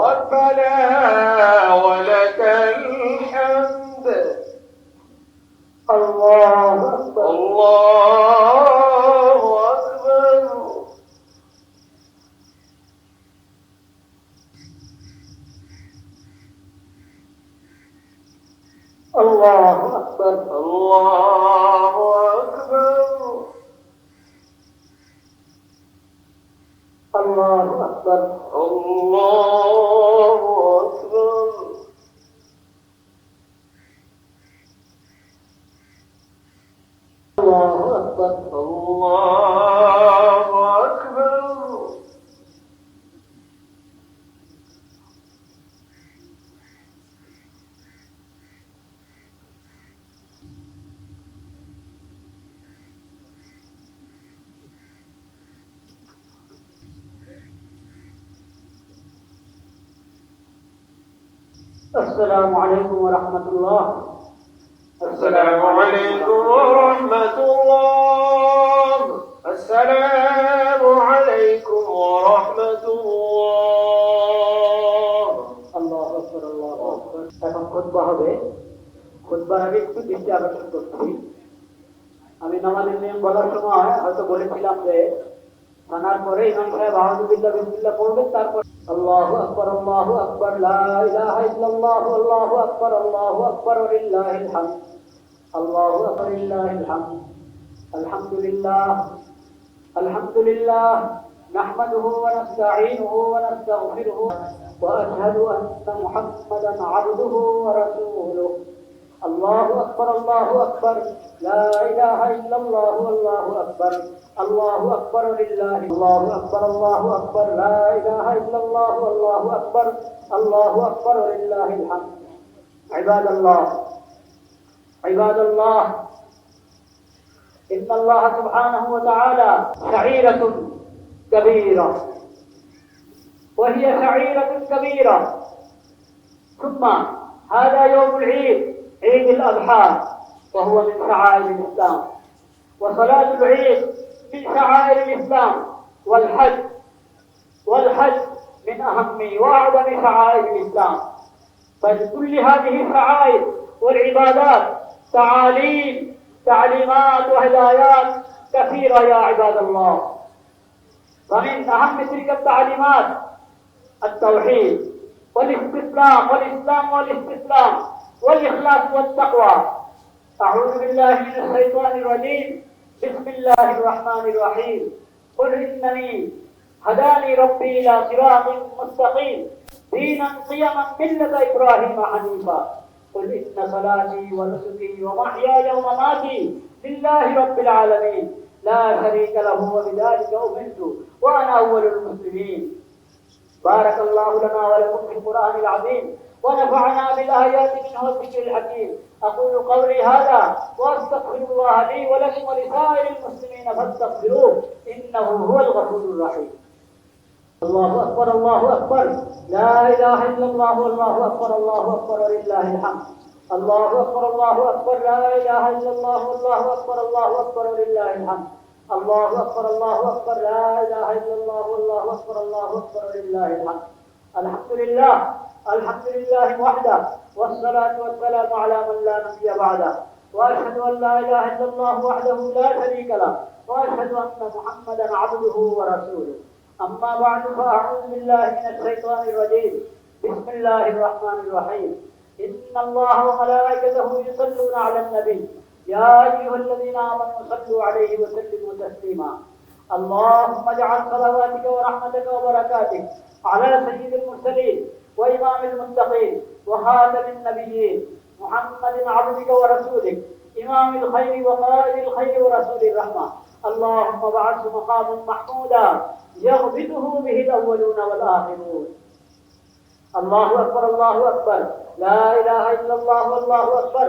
ربنا ولك الحمد. الله أكبر. الله أكبر. الله أكبر. الله أكبر. الله أكبر. الله أكبر. الله أكبر. الله أكبر. السلام عليكم ورحمة الله. السلام عليكم ورحمة الله. السلام عليكم ورحمة الله. الله أكبر. الله أكبر. এখন খুতবা হবে। খুতবার আগে একটু দৃষ্টি আকর্ষণ করছি। আমি নামাজের নিয়ম বলার সময় হয়তো বলেছিলাম যে থানার পরে ইমাম সাহেব আউযুবিল্লাহ বিসমিল্লাহ পড়বেন, তারপর আল্লাহু আকবার আল্লাহু আকবার লা ইলাহা ইল্লাল্লাহ আল্লাহু আকবার ওয়ালিল্লাহিল হামদ আল্লাহু আকবার লিল্লাহিল হামদ আলহামদুলিল্লাহ আলহামদুলিল্লাহ নাহমাদুহু ওয়া নাস্তাঈনুহু ওয়া নাস্তাগফিরুহু ওয়া আশহাদু আন্না মুহাম্মাদান আবদুহু ওয়া রাসূলুহু الله أكبر الله أكبر لا إله إلا الله والله أكبر الله أكبر لله الله أكبر الله أكبر لا إله إلا الله والله أكبر الله أكبر لله الحمد. عباد الله إن الله سبحانه وتعالى شعيرة كبيرة، وهي شعيرة كبيرة. ثم هذا يوم العيد، عيد الأضحى، وهو من شعائر الإسلام، وصلاة العيد من شعائر الإسلام، والحج من أهم وأعظم شعائر الإسلام. فلكل هذه الشعائر والعبادات تعليمات وهدايات كثيرة يا عباد الله. فمن أهم تلك التعليمات التوحيد والإسلام والإخلاص والتقوى. أعوذ بالله من الشيطان الرجيم. بسم الله الرحمن الرحيم. قل إنني هداني ربي إلى صراط مستقيم دينا قيما ملة إبراهيم حنيفا قل إن صلاتي ونسكي ومحياي ومماتي لله رب العالمين لا شريك له وبذلك أمرت وأنا أول المسلمين. بارك الله لنا ولكم في القرآن العظيم ونفعنا بالآيات منه والذكر الحكيم. أقول قولي هذا وأستغفر الله لي ولكم ولسائر المسلمين فاستغفروه إنه هو الغفور الرحيم. الله أكبر الله أكبر لا إله إلا الله والله أكبر ولله الحمد. الله أكبر الله أكبر لا إله إلا الله والله أكبر ولله الحمد. الله أكبر الله أكبر لا إله إلا الله والله أكبر ولله الحمد. الحمد لله وحده، والصلاة والسلام على من لا نبي بعده، وأشهد أن لا إله إلا الله وحده لا شريك له، وأشهد أن محمدا عبده ورسوله. أما بعد فأعوذ بالله من الشيطان الرجيم. بسم الله الرحمن الرحيم. إن الله وملائكته يصلون على النبي يا أيها الذين آمنوا صلوا عليه وسلموا تسليما. اللهم اجعل صلواتك ورحمتك وبركاتك على سيد المرسلين وإمام المتقين وخاتم النبيين محمد عبدك ورسولك إمام الخير وقائد الخير ورسول الرحمة. اللهم ابعثه مقاما محمودا يغبطه به الأولون والآخرون. الله أكبر الله أكبر لا إله إلا الله والله أكبر.